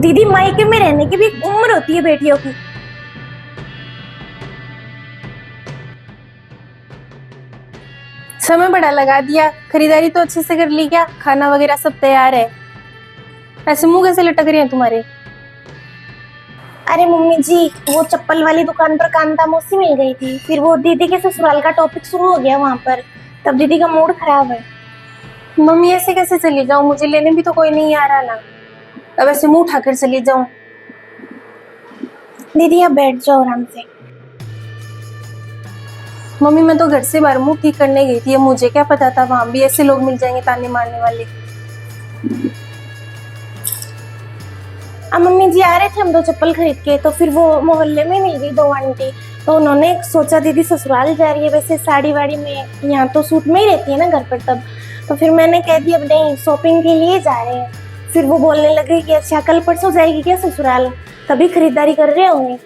दीदी, मायके में रहने की भी एक उम्र होती है बेटियों की। समय बड़ा लगा दिया, खरीदारी तो अच्छे से कर ली क्या? खाना वगैरह सब तैयार है। ऐसे मुंह कैसे लटक रहे हैं तुम्हारे? अरे मम्मी जी, वो चप्पल वाली दुकान पर कांता मौसी मिल गई थी, फिर वो दीदी के ससुराल का टॉपिक शुरू हो गया वहां पर, तब दीदी का मूड खराब है। मम्मी ऐसे कैसे चली जाऊं? मुझे लेने भी तो कोई नहीं आ रहा ना। अब ऐसे मुंह उठाकर चली जाऊं? दीदी आप बैठ जाओ आराम से। मम्मी मैं तो घर से बाहर मुंह ठीक करने गई थी, अब मुझे क्या पता था वहां भी ऐसे लोग मिल जाएंगे ताने मारने वाले। अब मम्मी जी आ रहे थे हम दो चप्पल खरीद के, तो फिर वो मोहल्ले में मिल गई दो आंटी, तो उन्होंने सोचा दीदी ससुराल जा रही है, वैसे साड़ी वाड़ी में यहाँ तो सूट में ही रहती है ना घर पर, तब तो फिर मैंने कह दिया अब नहीं, शॉपिंग के लिए जा रहे हैं। फिर वो बोलने लगे कि अच्छा कल परसों जाएगी क्या ससुराल, तभी खरीदारी कर रहे होंगे।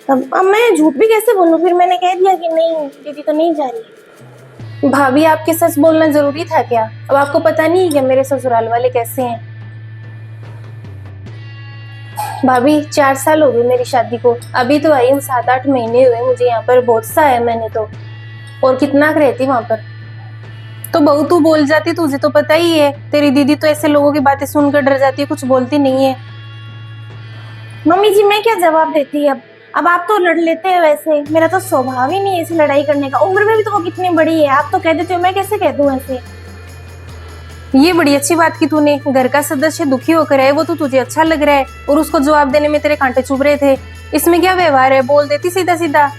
तब अब मैं झूठ भी कैसे बोलूँ, फिर मैंने कह दिया कि नहीं दीदी तो नहीं जा रही। भाभी आपके सच बोलना जरूरी था क्या? अब आपको पता नहीं है क्या मेरे ससुराल वाले कैसे हैं? भाभी 4 साल हो गए मेरी शादी को, अभी तो आई हूँ, 7-8 महीने हुए मुझे यहाँ पर। बहुत सा है मैंने तो, और कितना रहती वहां पर। तो बहू तू बोल जाती, तुझे तो पता ही है, तेरी दीदी तो ऐसे लोगों की बातें सुनकर डर जाती है, कुछ बोलती नहीं है। मम्मी जी मैं क्या जवाब देती अब आप तो लड़ लेते हैं, वैसे मेरा तो स्वभाव ही नहीं है ऐसी लड़ाई करने का। उम्र में भी तो वो कितनी बड़ी है, आप तो कह देते हो, मैं कैसे कह दूं ऐसे। ये बड़ी अच्छी बात की तूने, घर का सदस्य दुखी होकर है वो तो तुझे अच्छा लग रहा है, और उसको जवाब देने में तेरे कांटे चुभ रहे थे। इसमें क्या व्यवहार है? बोल देती सीधा सीधा।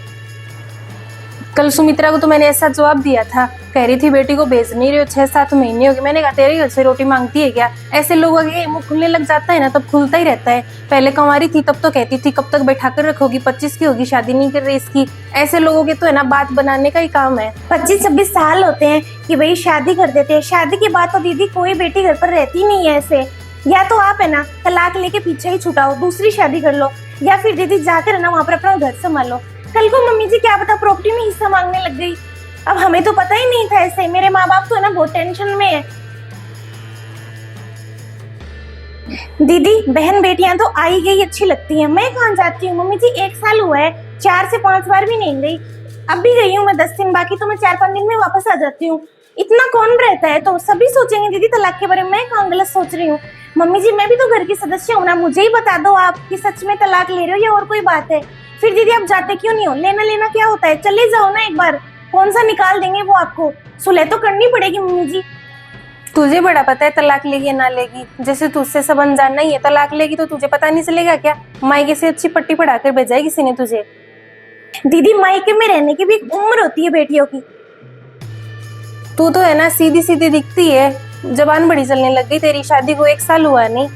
कल सुमित्रा को तो मैंने ऐसा जवाब दिया था, कह रही थी बेटी को भेज नहीं रहे हो, 6-7 महीने हो गए। मैंने कहा तेरे घर से रोटी मांगती है क्या? ऐसे लोगों के मुंह खुलने लग जाता है ना, तब खुलता ही रहता है। पहले कुंवारी थी तब तो कहती थी कब तक बैठा कर रखोगी, 25 की होगी, शादी नहीं कर रही इसकी। ऐसे लोगों के तो है ना बात बनाने का ही काम है। 25-26 साल होते हैं कि भाई शादी कर देते हैं, शादी के बाद तो दीदी कोई बेटी घर पर रहती नहीं है ऐसे। या तो आप है ना तलाक लेके पीछे ही छुटाओ, दूसरी शादी कर लो, या फिर दीदी जाकर है ना वहां पर अपना घर संभालो। कल को मम्मी जी क्या पता प्रॉपर्टी में हिस्सा मांगने लग गई। अब हमें तो पता ही नहीं था ऐसे, मेरे माँ बाप तो है ना बहुत टेंशन में है। दीदी बहन बेटियां तो आई गई अच्छी लगती हैं, मैं कहाँ जाती हूँ मम्मी जी, 1 साल हुआ है, 4 से 5 बार भी नहीं गई। अब भी गई हूँ मैं 10 दिन, बाकी तो मैं 4-5 दिन में वापस आ जाती हूँ। इतना कौन रहता है, तो सभी सोचेंगे दीदी तलाक के बारे में, मैं कहाँ गलत सोच रही हूँ। मम्मी जी मैं भी तो घर की सदस्य हूँ ना, मुझे ही बता दो आप कि सच में तलाक ले रहे हो या और कोई बात है। फिर दीदी आप जाते क्यों नहीं हो? लेना लेना क्या होता है, चले जाओ ना एक बार, कौन सा निकाल देंगे वो आपको, सुलह तो करनी पड़ेगी मम्मी जी। तुझे बड़ा पता है तलाक लेगी या ना लेगी, जैसे तुझसे सब अनजान नहीं है। तलाक लेगी तो तुझे पता नहीं चलेगा क्या? मायके से अच्छी पट्टी पढ़ाकर भेजा है किसी ने तुझे। दीदी मायके में रहने की भी एक उम्र होती है बेटियों की। तू तो है ना सीधी सीधी दिखती है, जबान बड़ी चलने लग गई तेरी। शादी को 1 साल हुआ नहीं,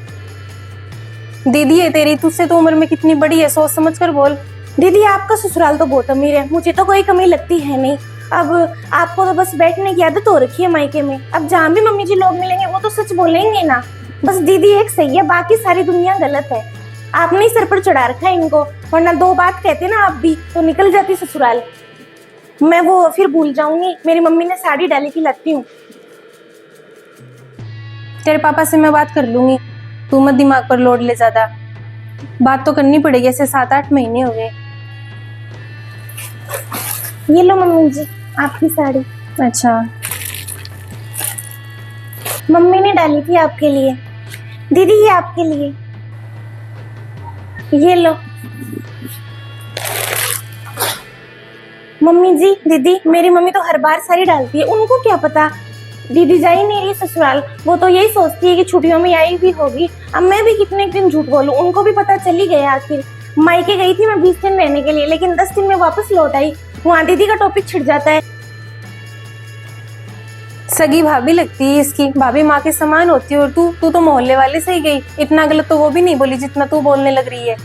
दीदी है तेरी, तुझसे तो उम्र में कितनी बड़ी है, सोच समझ कर बोल। दीदी आपका ससुराल तो बहुत अमीर है, मुझे तो कोई कमी लगती है नहीं। अब आपको तो बस बैठने की आदत हो रखी है मायके में, अब जहाँ भी मम्मी जी लोग मिलेंगे वो तो सच बोलेंगे ना। बस दीदी एक सही है, बाकी सारी दुनिया गलत है। आपने ही सर पर चढ़ा रखा है इनको, वरना 2 बात कहते ना आप भी तो निकल जाती ससुराल। मैं वो फिर भूल जाऊंगी, मेरी मम्मी ने साड़ी डाली की लाती हूँ। तेरे पापा से मैं बात कर लूंगी, तू मत दिमाग पर लोड ले ज्यादा। बात तो करनी पड़ेगी, ऐसे 7-8 महीने हो गए। ये लो मम्मी जी आपकी साड़ी। अच्छा, मम्मी ने डाली थी आपके लिए। दीदी ये आपके लिए, ये लो। मम्मी जी दीदी, मेरी मम्मी तो हर बार साड़ी डालती है, उनको क्या पता दीदी जा ही नहीं रही ससुराल, वो तो यही सोचती है कि छुट्टियों में आई भी होगी। अब मैं भी कितने दिन झूठ बोलूं, उनको भी पता चल ही गया। आखिर मायके गई थी मैं 20 दिन रहने के लिए, लेकिन 10 दिन में वापस लौट आई, वहाँ दीदी का टॉपिक छिड़ जाता है। सगी भाभी लगती है इसकी, भाभी माँ के समान होती है, और तू तो मोहल्ले वाले से ही गई। इतना गलत तो वो भी नहीं बोली जितना तू बोलने लग रही है।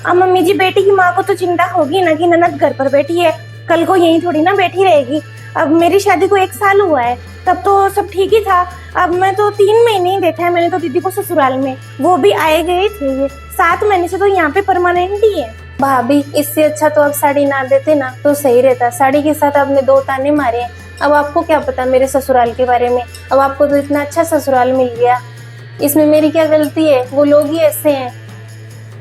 अब मम्मी जी बेटी की माँ को तो चिंता होगी ना कि ननद घर पर बैठी है, कल को यहीं थोड़ी ना बैठी रहेगी। अब मेरी शादी को 1 साल हुआ है, तब तो सब ठीक ही था। अब मैं तो 3 महीने ही देखा है मैंने तो दीदी को ससुराल में, वो भी आए गए थे। ये 7 महीने से तो यहाँ पे परमानेंट ही है। भाभी इससे अच्छा तो आप साड़ी ना देते ना तो सही रहता। साड़ी के साथ आपने 2 ताने मारे। अब आपको क्या पता मेरे ससुराल के बारे में, अब आपको तो इतना अच्छा ससुराल मिल गया। इसमें मेरी क्या गलती है? वो लोग ही ऐसे हैं।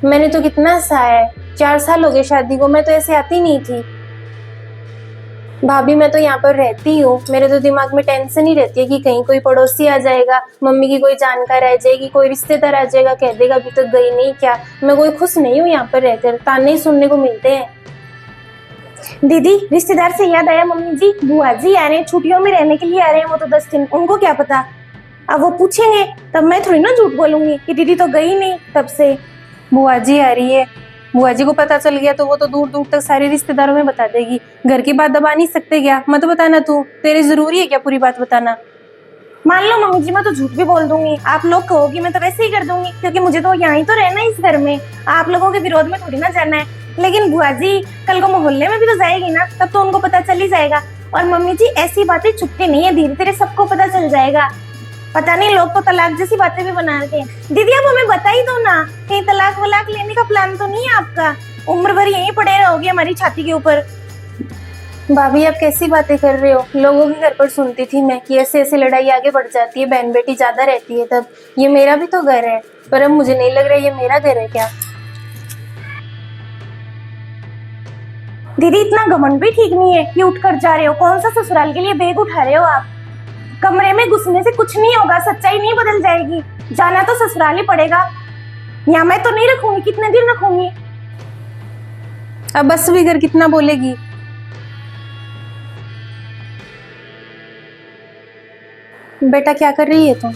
मैंने तो कितना सहा है, 4 साल हो गए शादी को, मैं तो ऐसे आती नहीं थी। भाभी मैं तो यहाँ पर रहती हूँ, मेरे तो दिमाग में टेंशन ही रहती है कि कहीं कोई पड़ोसी आ जाएगा, मम्मी की कोई जानकार आ जाएगी, कोई रिश्तेदार आ जाएगा, कह देगा अभी तक गई नहीं क्या। मैं कोई खुश नहीं हूँ यहाँ पर रहकर, ताने ही सुनने को मिलते हैं। दीदी रिश्तेदार से याद आया, मम्मी जी बुआ जी आ रहे हैं, छुट्टियों में रहने के लिए आ रहे हैं, वो तो 10 दिन, उनको क्या पता। अब वो पूछेंगे तब मैं थोड़ी ना झूठ बोलूंगी कि दीदी तो गई नहीं तब से। बुआ जी आ रही है, बुआ जी को पता चल गया तो वो तो दूर दूर तक सारे रिश्तेदारों में बता देगी। घर की बात दबा नहीं सकते क्या? मत बताना तू, तेरे जरूरी है क्या पूरी बात बताना? मान लो मम्मी जी मैं तो झूठ भी बोल दूंगी, आप लोग कहोगी मैं तो वैसे ही कर दूंगी, क्योंकि मुझे तो यहाँ ही तो रहना है इस घर में, आप लोगों के विरोध में थोड़ी ना जाना है। लेकिन बुआ जी कल को मोहल्ले में भी तो जाएगी ना, तब तो उनको पता चल ही जाएगा। और मम्मी जी ऐसी बातें छुपती नहीं है, धीरे धीरे सबको पता चल जाएगा। पता नहीं लोग तो तलाक जैसी बातें भी बना रहे हैं। दीदी आप हमें बता ही दो ना, कहीं तलाक वलाक लेने का प्लान तो नहीं है आपका? उम्र भर यहीं पड़े रहोगे हमारी छाती के ऊपर। भाभी आप कैसी बातें कर रहे हो? लोगों के घर पर सुनती थी मैं कि ऐसे ऐसे लड़ाई आगे बढ़ जाती है, बहन बेटी ज्यादा रहती है तब। ये मेरा भी तो घर है, पर अब मुझे नहीं लग रहा ये मेरा घर है क्या। दीदी इतना घमंड भी ठीक नहीं है कि उठ कर जा रहे हो। कौन सा ससुराल के लिए बैग उठा रहे हो आप? कमरे में घुसने से कुछ नहीं होगा, सच्चाई नहीं बदल जाएगी। जाना तो ससुराल ही पड़ेगा, यहाँ मैं तो नहीं रखूंगी, कितने दिन रखूंगी। अब बस भी घर कितना बोलेगी। बेटा क्या कर रही है तुम?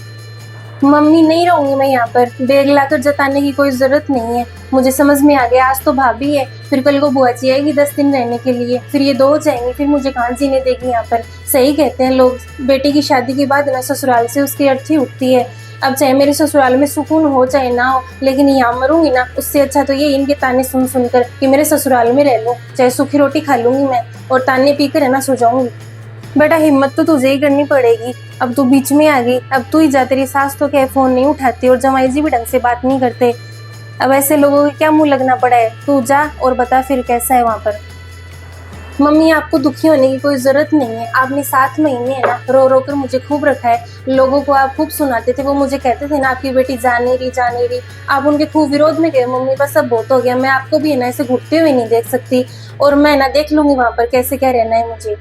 मम्मी नहीं रहूंगी मैं यहाँ पर, बैग लाकर जताने की कोई जरूरत नहीं है। मुझे समझ में आ गया, आज तो भाभी है, फिर कल को बुआ जी आएगी 10 दिन रहने के लिए, फिर ये 2 हो जाएंगे, फिर मुझे कहाँ जीने देगी यहाँ पर। सही कहते हैं लोग, बेटी की शादी के बाद ना ससुराल से उसकी अर्थी उठती है। अब चाहे मेरे ससुराल में सुकून हो चाहे ना हो, लेकिन यहाँ मरूंगी ना, उससे अच्छा तो ये इनके ताने सुन सुनकर कि मेरे ससुराल में रह लूँ, चाहे सूखी रोटी खा लूंगी मैं और ताने पी कर है ना सो जाऊंगी। बेटा हिम्मत तो तुझे ही करनी पड़ेगी, अब तू बीच में आ गई, अब तू ही जा। तेरी सास तो क्या फोन नहीं उठाती और जमाई जी भी ढंग से बात नहीं करते। अब ऐसे लोगों के क्या मुंह लगना पड़ा है? तू जा और बता फिर कैसा है वहाँ पर। मम्मी आपको दुखी होने की कोई जरूरत नहीं है, आपने 7 महीने है ना रो रो कर मुझे खूब रखा है। लोगों को आप खूब सुनाते थे, वो मुझे कहते थे ना आपकी बेटी जा नहीं रही। आप उनके खूब विरोध में गए, मम्मी बस अब बहुत हो गया, मैं आपको भी है ना ऐसे घुटते हुए नहीं देख सकती, और मैं ना देख लूंगी वहाँ पर कैसे क्या रहना है मुझे।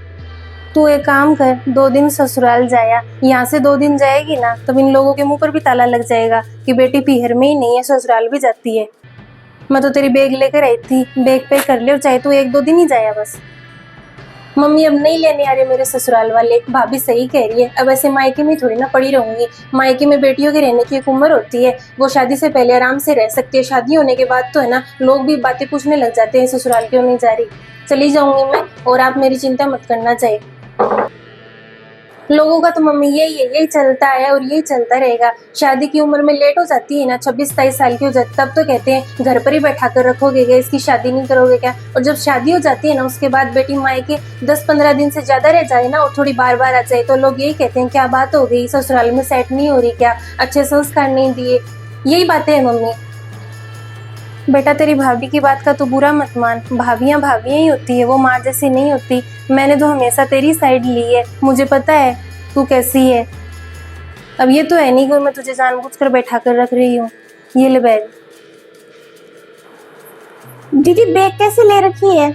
तू एक काम कर, 2 दिन ससुराल जाया, यहाँ से 2 दिन जाएगी ना तब इन लोगों के मुंह पर भी ताला लग जाएगा कि बेटी पीहर में ही नहीं है, ससुराल भी जाती है। मैं तो तेरी बैग लेकर आई थी, बैग पैक कर ले और चाहे तू 1-2 दिन ही जाया बस। मम्मी अब नहीं लेने आ रहे मेरे ससुराल वाले, भाभी सही कह रही है, अब ऐसे मायके में थोड़ी ना पड़ी रहूंगी। मायके में बेटियों के रहने की एक उम्र होती है, वो शादी से पहले आराम से रह सकती है, शादी होने के बाद तो है ना लोग भी बातें पूछने लग जाते हैं ससुराल क्यों नहीं जा रही। चली जाऊंगी मैं, और आप मेरी चिंता मत करना चाहिए। लोगों का तो मम्मी यही चलता है और यही चलता रहेगा। शादी की उम्र में लेट हो जाती है ना, 26-27 साल की हो जाती, तब तो कहते हैं घर पर ही बैठा कर रखोगे क्या, इसकी शादी नहीं करोगे क्या। और जब शादी हो जाती है ना उसके बाद बेटी मायके 10-15 दिन से ज्यादा रह जाए ना और थोड़ी बार बार आ जाए तो लोग यही कहते हैं क्या बात हो गई, ससुराल में सेट नहीं हो रही क्या, अच्छे संस्कार नहीं दिए। यही बातें है मम्मी। बेटा तेरी भाभी की बात का तो बुरा मत मान, भाभियां ही होती है, वो माँ जैसी नहीं होती। मैंने तो हमेशा तेरी साइड ली है, मुझे पता है तू कैसी है। अब ये तो है नहीं कि मैं तुझे जानबूझकर बैठा कर रख रही हूँ। ये ले बैग। दीदी बैग कैसे ले रखी है,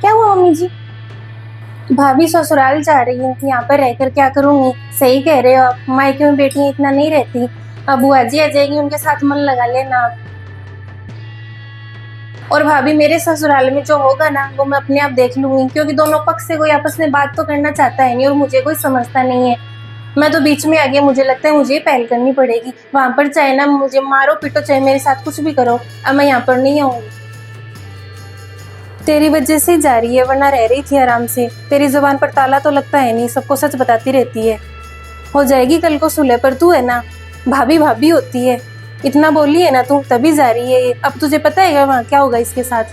क्या हुआ मम्मी जी? भाभी ससुराल जा रही हूँ, यहाँ पर रहकर क्या करूंगी। सही कह रहे हो आप, मायके में बेटियां इतना नहीं रहती। अब बुआ जी आ जाएगी, उनके साथ मन लगा लेना आप। और भाभी मेरे ससुराल में जो होगा ना वो मैं अपने आप देख लूंगी, क्योंकि दोनों पक्ष से कोई आपस में बात तो करना चाहता है नहीं और मुझे कोई समझता नहीं है। मैं तो बीच में आ गया, मुझे लगता है मुझे पहल करनी पड़ेगी। वहां पर चाहे ना मुझे मारो पीटो, चाहे मेरे साथ कुछ भी करो, अब मैं यहाँ पर नहीं आऊंगी। तेरी वजह से जा रही है, वरना रह रही थी आराम से। तेरी जुबान पर ताला तो लगता है नहीं, सबको सच बताती रहती है। हो जाएगी कल को सुलह, पर तू है ना भाभी होती है, इतना बोली है ना तू, तभी जा रही है ये। अब तुझे पता है वहाँ क्या होगा इसके साथ।